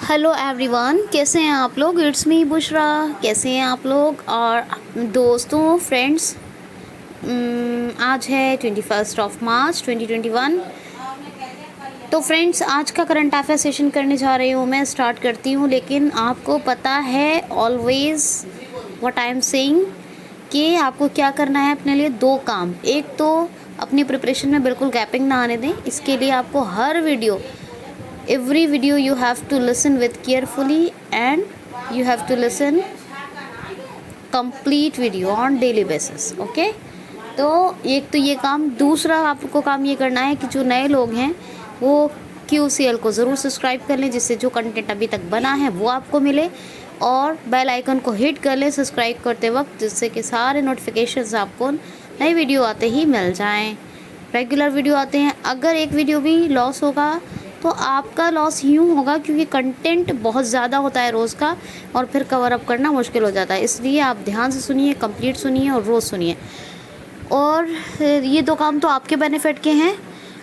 Hello everyone, कैसे हैं आप लोग। It's me Bushra. कैसे हैं आप लोग और दोस्तों फ्रेंड्स। आज है 21 मार्च 2021। तो फ्रेंड्स, आज का करंट अफेयर सेशन करने जा रही हूँ। मैं स्टार्ट करती हूँ, लेकिन आपको पता है always what I am saying कि आपको क्या करना है। अपने लिए दो काम, एक तो अपनी प्रिपरेशन में बिल्कुल गैपिंग ना आने दें। इसके लिए आपको हर video, every video you have to listen with carefully and you have to listen complete video on daily basis. okay? तो एक तो ये काम। दूसरा आपको काम ये करना है कि जो नए लोग हैं वो QCL को ज़रूर सब्सक्राइब कर लें, जिससे जो कंटेंट अभी तक बना है वो आपको मिले, और बेल आइकन को हिट कर लें सब्सक्राइब करते वक्त, जिससे कि सारे नोटिफिकेशंस आपको नई वीडियो आते ही मिल जाएं। रेगुलर वीडियो आते हैं, अगर एक वीडियो भी लॉस होगा तो आपका लॉस यूँ होगा क्योंकि कंटेंट बहुत ज़्यादा होता है रोज़ का, और फिर कवर अप करना मुश्किल हो जाता है। इसलिए आप ध्यान से सुनिए, कंप्लीट सुनिए और रोज़ सुनिए। और ये दो काम तो आपके बेनिफिट के हैं।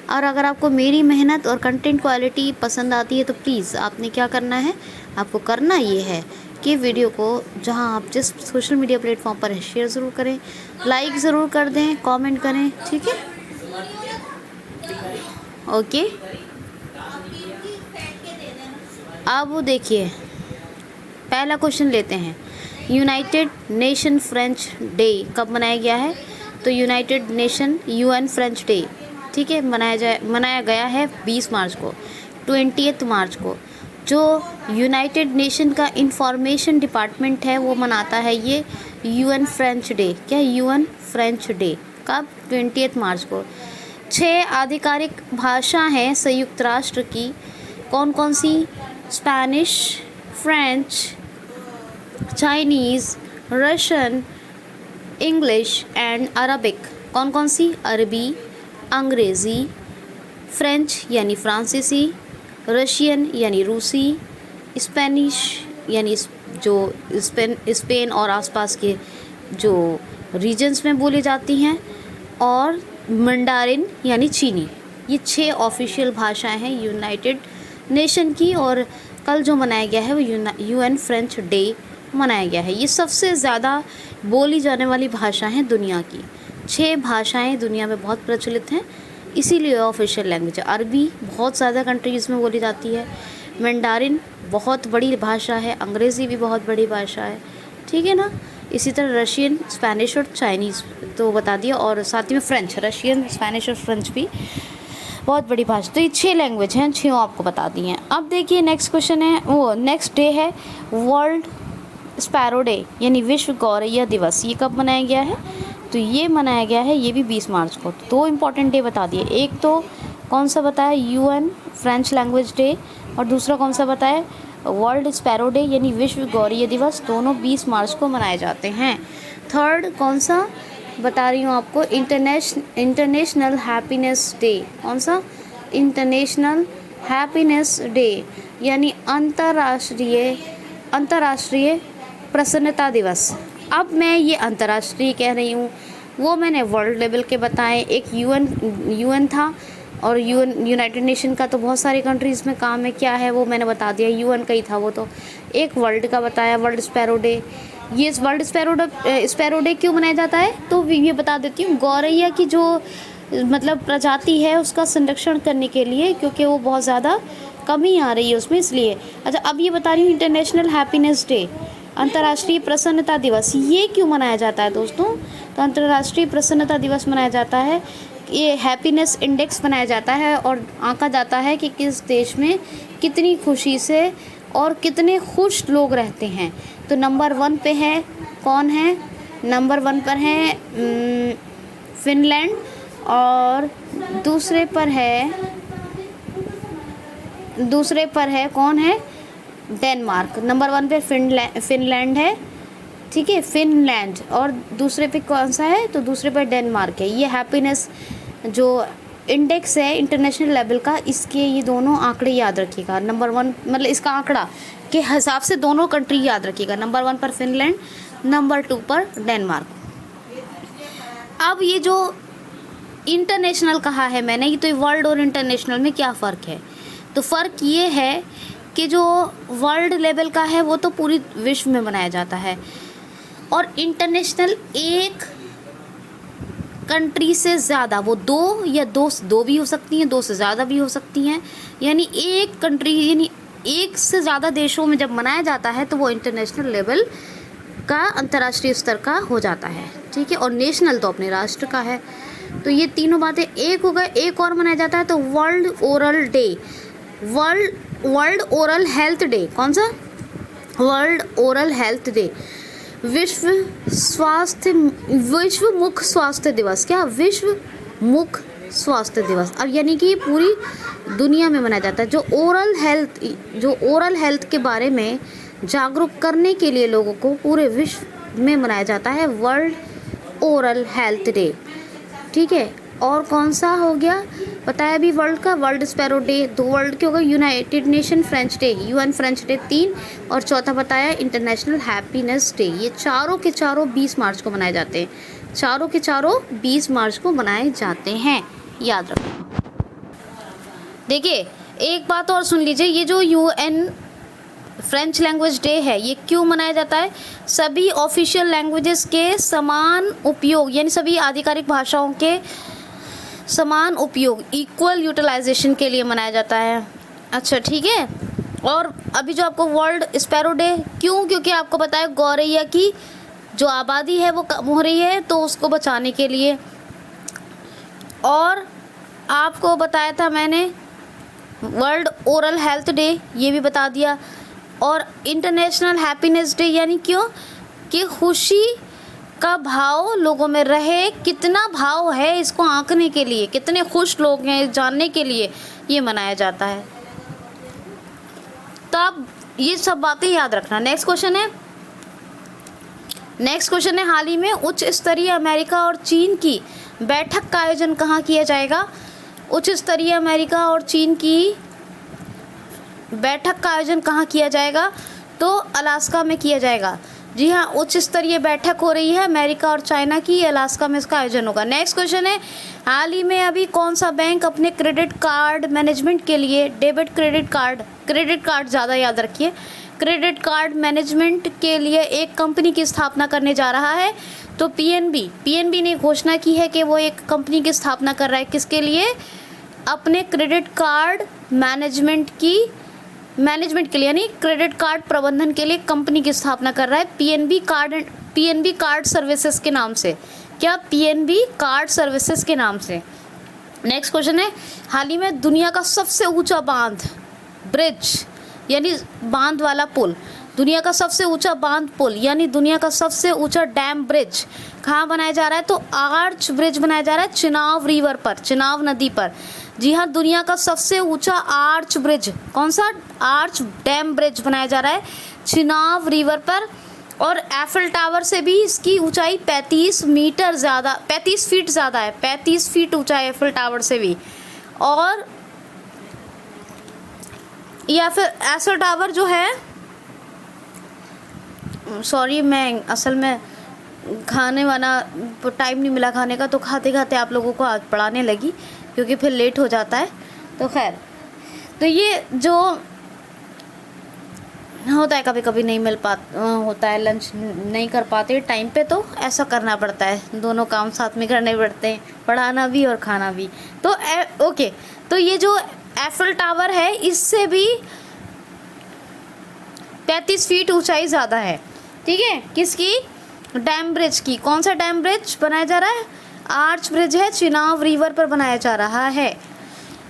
और अगर आपको मेरी मेहनत और कंटेंट क्वालिटी पसंद आती है तो प्लीज़ आपने क्या करना है, आपको करना ये है कि वीडियो को जहाँ आप जिस सोशल मीडिया प्लेटफॉर्म पर है शेयर ज़रूर करें, लाइक ज़रूर कर दें, कमेंट करें, ठीक है। ओके, अब देखिए पहला क्वेश्चन लेते हैं। यूनाइटेड नेशन फ्रेंच डे कब मनाया गया है? तो United nation UN French day, ठीक है, मनाया गया है 20 मार्च को, 20 मार्च को। जो यूनाइटेड नेशन का इंफॉर्मेशन डिपार्टमेंट है वो मनाता है ये UN फ्रेंच डे। क्या UN फ्रेंच डे कब? 20 मार्च को। 6 आधिकारिक भाषा हैं संयुक्त राष्ट्र की, कौन कौन सी? Spanish, French, Chinese, Russian, English and Arabic. कौन कौन सी? अरबी, अंग्रेज़ी, फ्रेंच यानी फ्रांसीसी, रशियन यानी रूसी, स्पेनिश यानी जो स्पेन और आसपास के जो रीजन्स में बोली जाती हैं, और मंडारिन यानी चीनी। ये 6 ऑफिशियल भाषाएं हैं यूनाइटेड नेशन की, और कल जो मनाया गया है वो UN फ्रेंच डे मनाया गया है। ये सबसे ज़्यादा बोली जाने वाली भाषा हैं दुनिया की। 6 भाषाएं दुनिया में बहुत प्रचलित हैं, इसीलिए ऑफिशियल लैंग्वेज है। अरबी बहुत ज़्यादा कंट्रीज़ में बोली जाती है, मंडारिन बहुत बड़ी भाषा है, अंग्रेज़ी भी बहुत बड़ी भाषा है, ठीक है ना। इसी तरह रशियन, स्पेनिश और चाइनीज़ तो बता दिया, और साथ में फ्रेंच, रशियन, स्पेनिश और फ्रेंच भी बहुत बड़ी भाषा। तो ये 6 लैंग्वेज हैं, 6 आपको बता दी हैं। अब देखिए नेक्स्ट क्वेश्चन है, वो नेक्स्ट डे है वर्ल्ड स्पैरो डे यानी विश्व गौरैया दिवस। ये कब मनाया गया है? तो ये मनाया गया है ये भी 20 मार्च को। तो 2 इम्पॉर्टेंट डे बता दिए, एक तो कौन सा बताया UN फ्रेंच लैंग्वेज डे, और दूसरा कौन सा बताया वर्ल्ड स्पैरो डे यानी विश्व गौरैया दिवस। दोनों 20 मार्च को मनाए जाते हैं। थर्ड कौन सा बता रही हूँ आपको, इंटरनेशनल हैप्पीनेस डे। कौन सा? इंटरनेशनल हैप्पीनेस डे यानी अंतर्राष्ट्रीय प्रसन्नता दिवस। अब मैं ये अंतर्राष्ट्रीय कह रही हूँ, वो मैंने वर्ल्ड लेवल के बताए। एक UN था, और यूनाइटेड नेशन का तो बहुत सारी कंट्रीज़ में काम है, क्या है वो मैंने बता दिया, UN का ही था वो। तो एक वर्ल्ड का बताया, वर्ल्ड स्पैरो डे। ये वर्ल्ड स्पैरो डे क्यों मनाया जाता है तो ये बता देती हूँ। गौरैया की जो मतलब प्रजाति है उसका संरक्षण करने के लिए, क्योंकि वो बहुत ज़्यादा कमी आ रही है उसमें, इसलिए। अच्छा, अब ये बता रही हूँ इंटरनेशनल हैप्पीनेस डे, अंतर्राष्ट्रीय प्रसन्नता दिवस, ये क्यों मनाया जाता है दोस्तों? तो अंतर्राष्ट्रीय प्रसन्नता दिवस मनाया जाता है, ये हैप्पीनेस इंडेक्स बनाया जाता है और आंका जाता है कि किस देश में कितनी खुशी से और कितने खुश लोग रहते हैं। तो नंबर 1 पे है, कौन है? नंबर 1 पर है फिनलैंड, और दूसरे पर है कौन है? डेनमार्क। नंबर 1 पे फिनलैंड है, ठीक है, फिनलैंड, और दूसरे पे कौन सा है? तो दूसरे पे डेनमार्क है। ये हैप्पीनेस जो इंडेक्स है इंटरनेशनल लेवल का, इसके ये दोनों आंकड़े याद रखिएगा। नंबर 1 मतलब इसका आंकड़ा के हिसाब से दोनों कंट्री याद रखिएगा। नंबर 1 पर फिनलैंड, नंबर 2 पर डेनमार्क। अब ये जो इंटरनेशनल कहा है मैंने, ये तो वर्ल्ड और इंटरनेशनल में क्या फ़र्क है? तो फ़र्क ये है कि जो वर्ल्ड लेवल का है वो तो पूरी विश्व में मनाया जाता है, और इंटरनेशनल एक कंट्री से ज़्यादा, वो दो भी हो सकती हैं, दो से ज़्यादा भी हो सकती हैं, यानी एक कंट्री यानी एक से ज़्यादा देशों में जब मनाया जाता है तो वो इंटरनेशनल लेवल का, अंतर्राष्ट्रीय स्तर का हो जाता है, ठीक है। और नेशनल तो अपने राष्ट्र का है। तो ये तीनों बातें एक हो गए। एक और मनाया जाता है तो world oral day, world oral health day. कौन सा? World oral health day. विश्व मुख स्वास्थ्य दिवस। क्या? विश्व मुख स्वास्थ्य दिवस। अब यानी कि पूरी दुनिया में मनाया जाता है। जो ओरल हेल्थ के बारे में जागरूक करने के लिए लोगों को पूरे विश्व में मनाया जाता है वर्ल्ड ओरल हेल्थ डे, ठीक है। और कौन सा हो गया बताया अभी? वर्ल्ड का वर्ल्ड स्पैरो डे। दो वर्ल्ड के हो गए। United nation French day, UN French day 3, और चौथा बताया इंटरनेशनल हैप्पीनेस डे। ये चारों के चारों 20 मार्च को मनाए जाते हैं। चारों के चारों 20 मार्च को मनाए जाते हैं, याद रखना। देखिए एक बात और सुन लीजिए, ये जो यूएन फ्रेंच लैंग्वेज डे है ये क्यों मनाया जाता है? सभी ऑफिशियल लैंग्वेजेस के समान उपयोग, यानी सभी आधिकारिक भाषाओं के समान उपयोग, इक्वल यूटिलाइजेशन के लिए मनाया जाता है। अच्छा ठीक है। और अभी जो आपको वर्ल्ड स्पैरो डे क्यों? क्योंकि आपको पता है गौरैया की जो आबादी है वो कम हो रही है, तो उसको बचाने के लिए। और आपको बताया था मैंने वर्ल्ड ओरल हेल्थ डे, ये भी बता दिया। और इंटरनेशनल हैप्पीनेस डे यानी क्यों? कि खुशी का भाव लोगों में रहे, कितना भाव है इसको आंकने के लिए, कितने खुश लोग हैं जानने के लिए ये मनाया जाता है। तब ये सब बातें याद रखना। नेक्स्ट क्वेश्चन है हाल ही में उच्च स्तरीय अमेरिका और चीन की बैठक का आयोजन कहाँ किया जाएगा? उच्च स्तरीय अमेरिका और चीन की बैठक का आयोजन कहाँ किया जाएगा? तो अलास्का में किया जाएगा। जी हाँ, उच्च स्तरीय बैठक हो रही है अमेरिका और चाइना की, अलास्का में इसका आयोजन होगा। नेक्स्ट क्वेश्चन है हाल ही में अभी कौन सा बैंक अपने क्रेडिट कार्ड मैनेजमेंट के लिए क्रेडिट कार्ड ज़्यादा याद रखिए, क्रेडिट कार्ड मैनेजमेंट के लिए एक कंपनी की स्थापना करने जा रहा है? तो पीएनबी ने घोषणा की है कि वो एक कंपनी की स्थापना कर रहा है। किसके लिए? अपने क्रेडिट कार्ड मैनेजमेंट के लिए, यानी क्रेडिट कार्ड प्रबंधन के लिए कंपनी की स्थापना कर रहा है पीएनबी कार्ड सर्विसेज के नाम से। क्या? पीएनबी कार्ड सर्विसेज के नाम से। नेक्स्ट क्वेश्चन है हाल ही में दुनिया का सबसे ऊंचा ब्रिज यानी बांध वाला पुल, दुनिया का सबसे ऊंचा बांध पुल यानी दुनिया का सबसे ऊंचा डैम ब्रिज कहाँ बनाया जा रहा है? तो आर्च ब्रिज बनाया जा रहा है चिनाब रिवर पर, चिनाब नदी पर। जी हाँ, दुनिया का सबसे ऊंचा आर्च ब्रिज, कौन सा? आर्च डैम ब्रिज बनाया जा रहा है चिनाब रिवर पर। और एफिल टावर से भी इसकी ऊंचाई 35 फीट ज़्यादा है, 35 फीट ऊंचा है एफिल टावर से भी। और या फिर एफिल टावर जो है, सॉरी मैं असल में खाने वाला टाइम नहीं मिला खाने का, तो खाते खाते आप लोगों को आज पढ़ाने लगी क्योंकि फिर लेट हो जाता है। तो खैर, तो ये जो होता है कभी कभी नहीं मिल पाता होता है, लंच नहीं कर पाते टाइम पे, तो ऐसा करना पड़ता है, दोनों काम साथ में करने पड़ते हैं, पढ़ाना भी और खाना भी। तो ओके, तो ये जो एफिल टावर है इससे भी 35 फीट ऊंचाई ज़्यादा है, ठीक है। किसकी? डैम ब्रिज की। कौन सा डैम ब्रिज बनाया जा रहा है? आर्च ब्रिज है, चिनाब रिवर पर बनाया जा रहा है।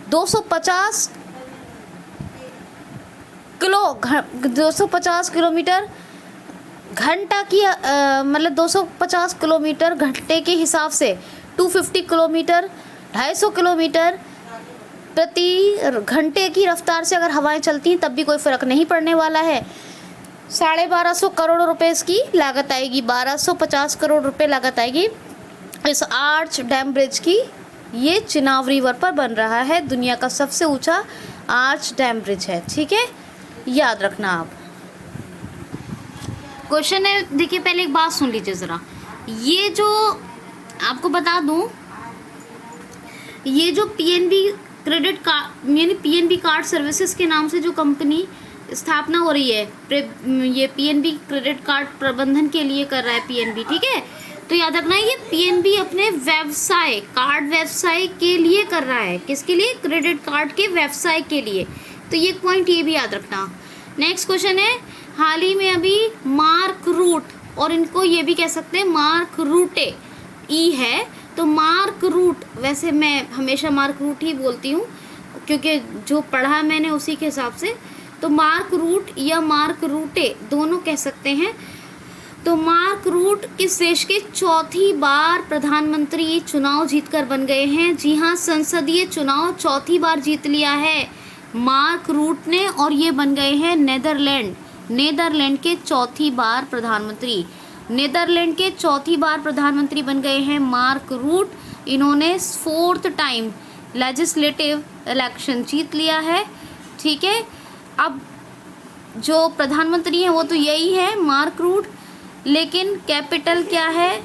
250 किलोमीटर घंटा की मतलब 250 किलोमीटर घंटे के हिसाब से 250 किलोमीटर 250 किलोमीटर प्रति घंटे की रफ्तार से अगर हवाएं चलती हैं तब भी कोई फ़र्क नहीं पड़ने वाला है। 1250 करोड़ रुपए इसकी लागत आएगी, 1250 करोड़ रुपए लागत आएगी इस आर्च डैम ब्रिज की। ये चिनाब रिवर पर बन रहा है, दुनिया का सबसे ऊंचा आर्च डैम ब्रिज है, ठीक है, याद रखना आप। क्वेश्चन है, देखिए पहले एक बात सुन लीजिए ज़रा, ये जो आपको बता दूं, ये जो पीएनबी क्रेडिट कार्ड यानी पीएनबी कार्ड सर्विसेज के नाम से जो कंपनी स्थापना हो रही है, ये पीएनबी क्रेडिट कार्ड प्रबंधन के लिए कर रहा है पीएनबी, ठीक है। तो याद रखना ये पीएनबी अपने व्यवसाय, कार्ड व्यवसाय के लिए कर रहा है। किसके लिए? क्रेडिट कार्ड के व्यवसाय के लिए। तो ये पॉइंट ये भी याद रखना। नेक्स्ट क्वेश्चन है, हाल ही में अभी मार्क रूट, और इनको ये भी कह सकते हैं मार्क रूटे, ई है तो मार्क रूट, वैसे मैं हमेशा मार्क रूट ही बोलती हूँ क्योंकि जो पढ़ा मैंने उसी के हिसाब से, तो मार्क रूट या मार्क रूटे दोनों कह सकते हैं। तो मार्क रूट किस देश के चौथी बार प्रधानमंत्री चुनाव जीतकर बन गए हैं? जी हाँ, संसदीय चुनाव चौथी बार जीत लिया है मार्क रूट ने, और ये बन गए हैं नीदरलैंड के चौथी बार प्रधानमंत्री। नीदरलैंड के चौथी बार प्रधानमंत्री बन गए हैं मार्क रूट। इन्होंने 4th टाइम लेजिस्लेटिव इलेक्शन जीत लिया है, ठीक है। अब जो प्रधानमंत्री हैं वो तो यही है मार्क रूट, लेकिन कैपिटल क्या है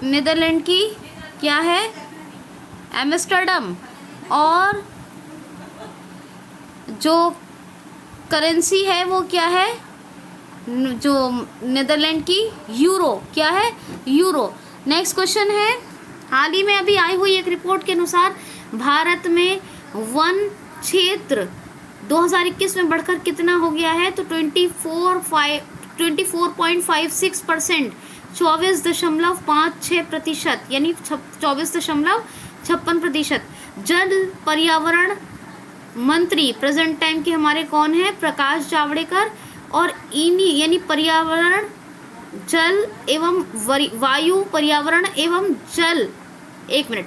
नीदरलैंड की? क्या है? एम्स्टर्डम। और जो करेंसी है वो क्या है जो नीदरलैंड की? यूरो। क्या है? यूरो। नेक्स्ट क्वेश्चन है, हाल ही में अभी आई हुई एक रिपोर्ट के अनुसार भारत में वन क्षेत्र 2021 में बढ़कर कितना हो गया है? तो 24.56%, 24.56%, यानी 24.56%। जल पर्यावरण मंत्री प्रेजेंट टाइम के हमारे कौन है? प्रकाश जावड़ेकर। और इन्हीं यानी पर्यावरण, जल एवं वायु, पर्यावरण एवं जल, एक मिनट,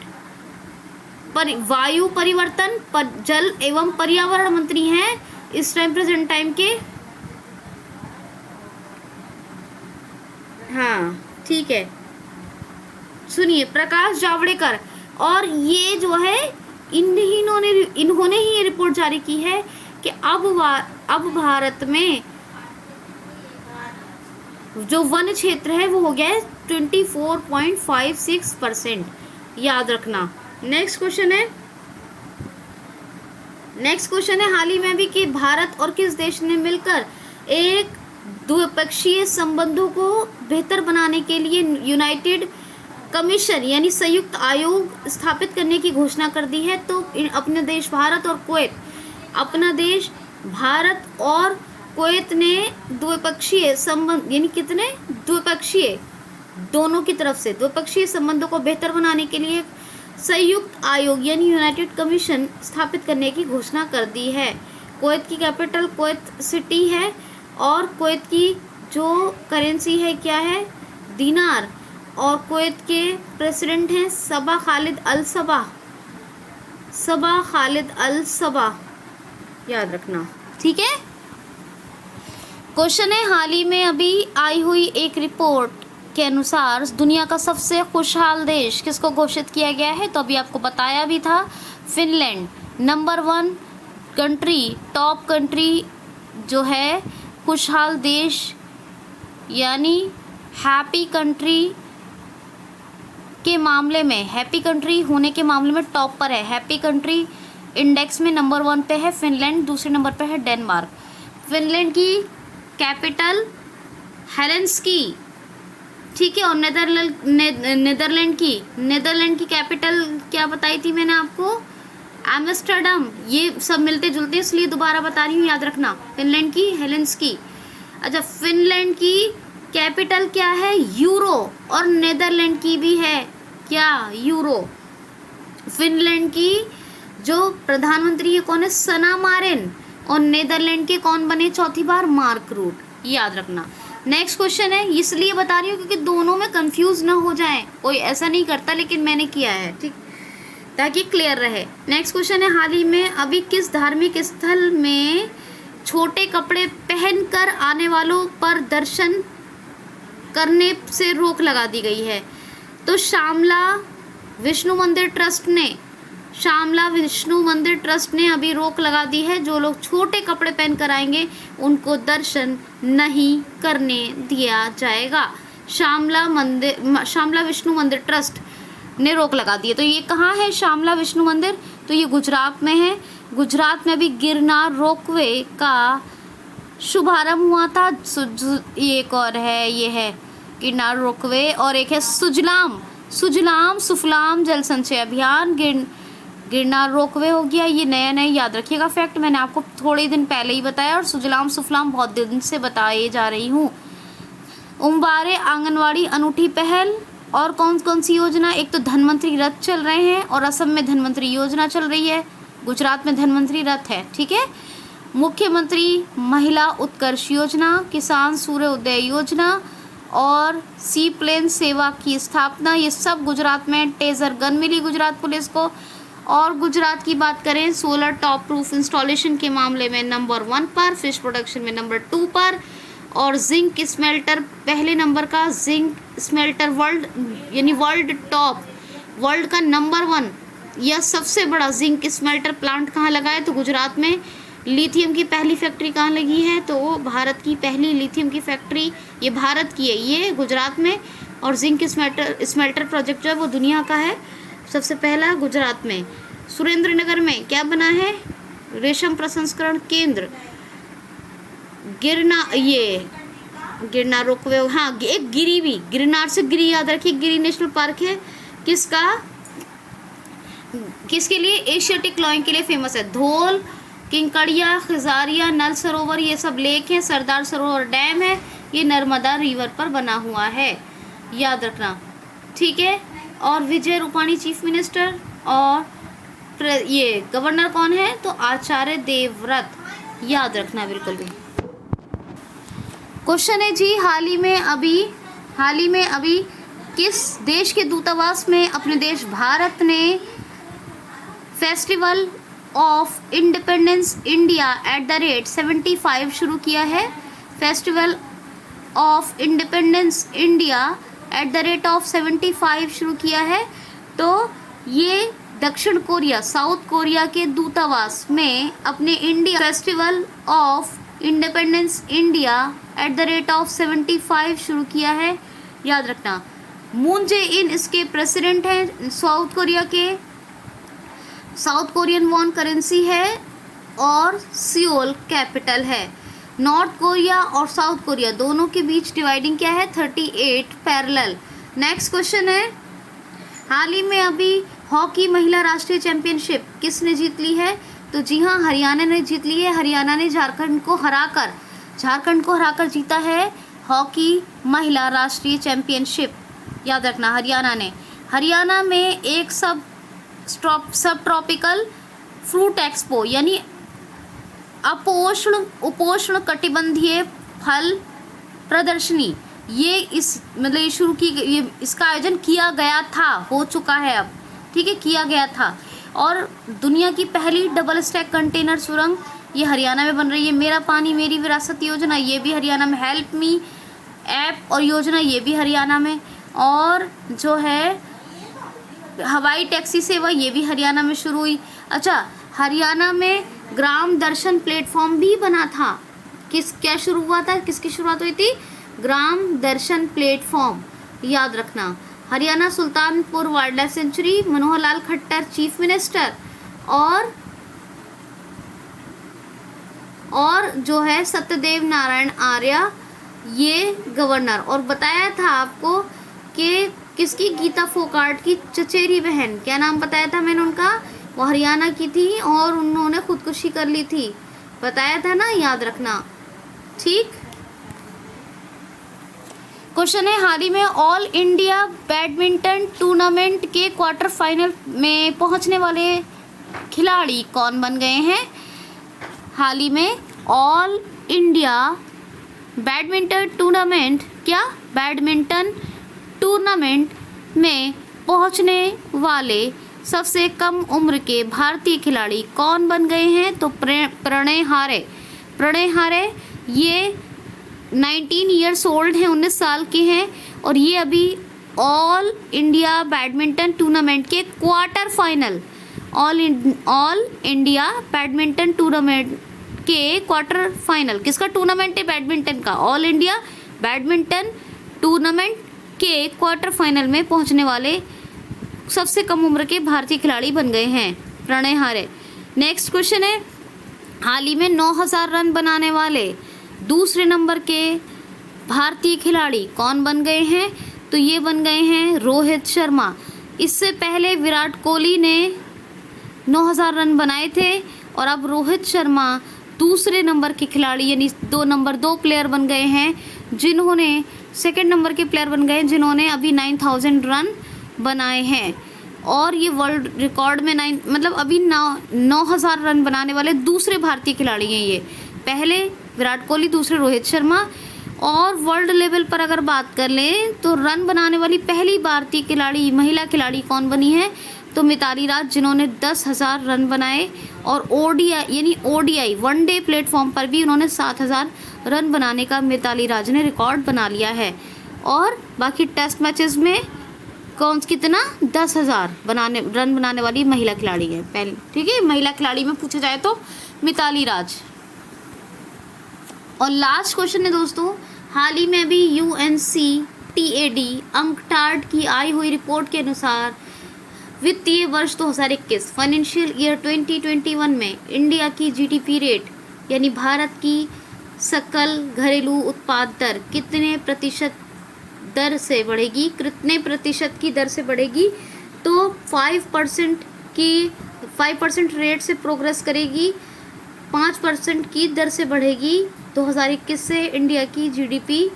वायु परिवर्तन, जल एवं पर्यावरण मंत्री हैं इस टाइम प्रेजेंट टाइम के। हाँ ठीक है, सुनिए, प्रकाश जावड़ेकर। और ये जो है इन्होंने ही ये रिपोर्ट जारी की है कि अब भारत में जो वन क्षेत्र है वो हो गया है 24.56%, याद रखना। नेक्स्ट क्वेश्चन है, हाल ही में भी कि भारत और किस देश ने मिलकर एक द्विपक्षीय संबंधों को बेहतर बनाने के लिए यूनाइटेड कमीशन यानी संयुक्त आयोग स्थापित करने की घोषणा कर दी है। तो अपने देश भारत और कुवैत, अपना देश भारत और कुवैत ने द्विपक्षीय संबंध यानी कितने? द्विपक्षीय, दोनों की तरफ से द्विपक्षीय संबंधों को बेहतर बनाने के लिए संयुक्त आयोग यानी यूनाइटेड कमीशन स्थापित करने की घोषणा कर दी है। कुवैत की कैपिटल कुवैत सिटी है, और कुवैत की जो करेंसी है क्या है? दीनार। और कुवैत के प्रेसिडेंट हैं सबा खालिद अल सबा, याद रखना, ठीक है। क्वेश्चन है, हाल ही में अभी आई हुई एक रिपोर्ट के अनुसार दुनिया का सबसे खुशहाल देश किसको घोषित किया गया है? तो अभी आपको बताया भी था, Finland number 1 country, top country जो है खुशहाल देश यानी हैप्पी कंट्री के मामले में, हैप्पी कंट्री होने के मामले में टॉप पर है। हैप्पी कंट्री इंडेक्स में नंबर 1 पे है फिनलैंड, दूसरे नंबर पे है डेनमार्क। फिनलैंड की कैपिटल हेलेंस्की, ठीक है। और नीदरलैंड की कैपिटल क्या बताई थी मैंने आपको? एम्स्टर्डम। ये सब मिलते जुलते इसलिए दोबारा बता रही हूँ, याद रखना। फिनलैंड की हेलेंस्की। अच्छा, फिनलैंड की कैपिटल क्या है? यूरो। और नीदरलैंड की भी है क्या? यूरो। फिनलैंड की जो प्रधानमंत्री है कौन है? सना मारिन। और नीदरलैंड के कौन बने चौथी बार? मार्क रूट, याद रखना। नेक्स्ट क्वेश्चन है, इसलिए बता रही हूँ क्योंकि दोनों में कंफ्यूज ना हो जाए, कोई ऐसा नहीं करता लेकिन मैंने किया है, ठीक, ताकि क्लियर रहे। नेक्स्ट क्वेश्चन है, हाल ही में अभी किस धार्मिक स्थल में छोटे कपड़े पहनकर आने वालों पर दर्शन करने से रोक लगा दी गई है? तो श्यामला विष्णु मंदिर ट्रस्ट ने अभी रोक लगा दी है। जो लोग छोटे कपड़े पहनकर आएंगे उनको दर्शन नहीं करने दिया जाएगा। श्यामला विष्णु मंदिर ट्रस्ट ने रोक लगा दी है। तो ये कहाँ है श्यामला विष्णु मंदिर? तो ये गुजरात में है। गुजरात में भी गिरनार रोपवे का शुभारंभ हुआ था। ये एक और है, ये है गिरनार रोपवे, और एक है सुजलाम सुफलाम जल संचय अभियान। गिरनार रोपवे हो गया, ये नया नया याद रखिएगा फैक्ट, मैंने आपको थोड़े दिन पहले ही बताया, और सुजलाम सुफलाम बहुत दिन से बताए जा रही हूँ। उम्बारे आंगनवाड़ी अनूठी पहल। और कौन कौन सी योजना, एक तो धनवंतरी रथ चल रहे हैं, और असम में धनवंतरी योजना चल रही है, गुजरात में धनवंतरी रथ है, ठीक है। मुख्यमंत्री महिला उत्कर्ष योजना, किसान सूर्योदय योजना, और सी प्लेन सेवा की स्थापना, ये सब गुजरात में। टेजर गन मिली गुजरात पुलिस को। और गुजरात की बात करें, सोलर टॉप रूफ इंस्टॉलेशन के मामले में नंबर 1 पर, फिश प्रोडक्शन में नंबर 2 पर, और जिंक स्मेल्टर पहले नंबर का। जिंक स्मेल्टर वर्ल्ड यानी वर्ल्ड का नंबर 1, यह सबसे बड़ा जिंक स्मेल्टर प्लांट कहाँ लगा है, तो गुजरात में। लिथियम की पहली फैक्ट्री कहाँ लगी है, तो भारत की पहली लिथियम की फैक्ट्री, ये भारत की है, ये गुजरात में। और जिंक स्मेल्टर प्रोजेक्ट जो है वो दुनिया का है, सबसे पहला गुजरात में। सुरेंद्रनगर में क्या बना है, रेशम प्रसंस्करण केंद्र। गिरनार रोपवे, हाँ एक गिरी भी, गिरनार से गिरी याद रखिए, गिरी नेशनल पार्क है, किसके लिए, एशियाटिक लॉइन के लिए फेमस है। धौल, किंकड़िया, खिजारिया, नल सरोवर, ये सब लेक हैं। सरदार सरोवर डैम है, ये नर्मदा रिवर पर बना हुआ है, याद रखना, ठीक है। और विजय रूपाणी चीफ मिनिस्टर, और ये गवर्नर कौन है, तो आचार्य देवव्रत, याद रखना बिल्कुल भी। क्वेश्चन है जी, हाल ही में अभी किस देश के दूतावास में अपने देश भारत ने फेस्टिवल ऑफ इंडिपेंडेंस इंडिया @75 शुरू किया है। फेस्टिवल ऑफ इंडिपेंडेंस इंडिया @75 शुरू किया है। तो ये दक्षिण कोरिया, साउथ कोरिया के दूतावास में अपने India festival of independence India @75 शुरू किया है, याद रखना। मून जे इन इसके प्रेसिडेंट हैं साउथ कोरिया के। साउथ कोरियन वॉन करेंसी है, और सियोल कैपिटल है। नॉर्थ कोरिया और साउथ कोरिया दोनों के बीच डिवाइडिंग क्या है, 38 पैरेलल। नेक्स्ट क्वेश्चन है, हाल ही में अभी हॉकी महिला राष्ट्रीय चैंपियनशिप किसने जीत ली है, तो जी हाँ, हरियाणा ने जीत ली है। हरियाणा ने झारखंड को हराकर जीता है हॉकी महिला राष्ट्रीय चैंपियनशिप, याद रखना, हरियाणा में एक सब ट्रॉपिकल फ्रूट एक्सपो यानी उपोष्ण कटिबंधीय फल प्रदर्शनी, ये शुरू की, ये इसका आयोजन किया गया था, हो चुका है अब, ठीक है, किया गया था। और दुनिया की पहली डबल स्टैक कंटेनर सुरंग, ये हरियाणा में बन रही है। मेरा पानी मेरी विरासत योजना, ये भी हरियाणा में। हेल्प मी ऐप और योजना, ये भी हरियाणा में। और जो है हवाई टैक्सी सेवा, ये भी हरियाणा में शुरू हुई। अच्छा, हरियाणा में ग्राम दर्शन प्लेटफॉर्म भी बना था। क्या शुरू हुआ था, किसकी शुरुआत हुई थी, ग्राम दर्शन प्लेटफॉर्म, याद रखना। Haryana Sultanpur wild life sanctuary, Manohar Lal Khattar chief minister, और जो है सत्यदेव नारायण आर्य ये गवर्नर। और बताया था आपको कि किसकी, गीता फोगाट की चचेरी बहन, क्या नाम बताया था मैंने उनका, वो हरियाणा की थी और उन्होंने खुदकुशी कर ली थी, बताया था ना, याद रखना, ठीक। क्वेश्चन है, हाल ही में ऑल इंडिया बैडमिंटन टूर्नामेंट के क्वार्टर फाइनल में पहुंचने वाले खिलाड़ी कौन बन गए हैं। हाल ही में ऑल इंडिया बैडमिंटन टूर्नामेंट में पहुंचने वाले सबसे कम उम्र के भारतीय खिलाड़ी कौन बन गए हैं, तो प्रणय हारे ये 19 ईयर्स ओल्ड हैं, 19 साल के हैं, और ये अभी ऑल इंडिया बैडमिंटन टूर्नामेंट के quarter final, all India badminton tournament के क्वार्टर फाइनल, किसका टूर्नामेंट है, बैडमिंटन का, ऑल इंडिया बैडमिंटन टूर्नामेंट के क्वार्टर फाइनल में पहुंचने वाले सबसे कम उम्र के भारतीय खिलाड़ी बन गए हैं प्रणय हारे। नेक्स्ट क्वेश्चन है, हाल ही में 9000 रन बनाने वाले दूसरे नंबर के भारतीय खिलाड़ी कौन बन गए हैं? तो ये बन गए हैं रोहित शर्मा। इससे पहले विराट कोहली ने 9000 रन बनाए थे और अब रोहित शर्मा दूसरे नंबर के खिलाड़ी यानी नंबर 2 प्लेयर बन गए हैं, जिन्होंने सेकंड नंबर के प्लेयर बन गए हैं जिन्होंने अभी 9000 रन बनाए हैं। और ये वर्ल्ड रिकॉर्ड में अभी 9000 रन बनाने वाले दूसरे भारतीय खिलाड़ी हैं ये। पहले विराट कोहली, दूसरे रोहित शर्मा। और वर्ल्ड लेवल पर अगर बात कर लें तो रन बनाने वाली पहली भारतीय खिलाड़ी, महिला खिलाड़ी कौन बनी है? तो मिताली राज, जिन्होंने 10,000 रन बनाए। और ओडीआई वनडे प्लेटफॉर्म पर भी उन्होंने 7,000 रन बनाने का मिताली राज ने रिकॉर्ड बना लिया है। और बाकी टेस्ट मैचेस में कितना 10,000 रन बनाने वाली महिला खिलाड़ी है पहले। ठीक है, महिला खिलाड़ी में पूछा जाए तो मिताली राज। और लास्ट क्वेश्चन है दोस्तों, हाल ही में अभी UNCTAD अंकटाड की आई हुई रिपोर्ट के अनुसार वित्तीय वर्ष 2021 फाइनेंशियल ईयर 2021 में इंडिया की GDP रेट यानी भारत की सकल घरेलू उत्पाद दर कितने प्रतिशत की दर से बढ़ेगी? तो 5% रेट से प्रोग्रेस करेगी, 5% की दर से बढ़ेगी 2021 से इंडिया की GDP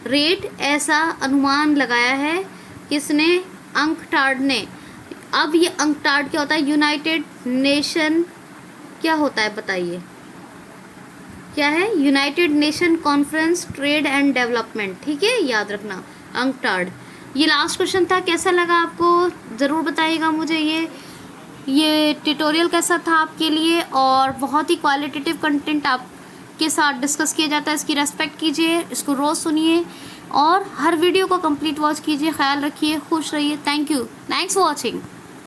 रेट, ऐसा अनुमान लगाया है किसने? अंकटाड ने। अब ये अंकटाड क्या होता है? यूनाइटेड नेशन क्या होता है बताइए, क्या है? United nation conference trade and development. ठीक है, याद रखना अंकटाड। ये लास्ट क्वेश्चन था, कैसा लगा आपको ज़रूर बताइएगा मुझे। ये ट्यूटोरियल कैसा था आपके लिए? और बहुत ही क्वालिटेटिव कंटेंट आपके साथ डिस्कस किया जाता है, इसकी रेस्पेक्ट कीजिए, इसको रोज़ सुनिए और हर वीडियो को कंप्लीट वॉच कीजिए। ख्याल रखिए, खुश रहिए। Thanks for watching.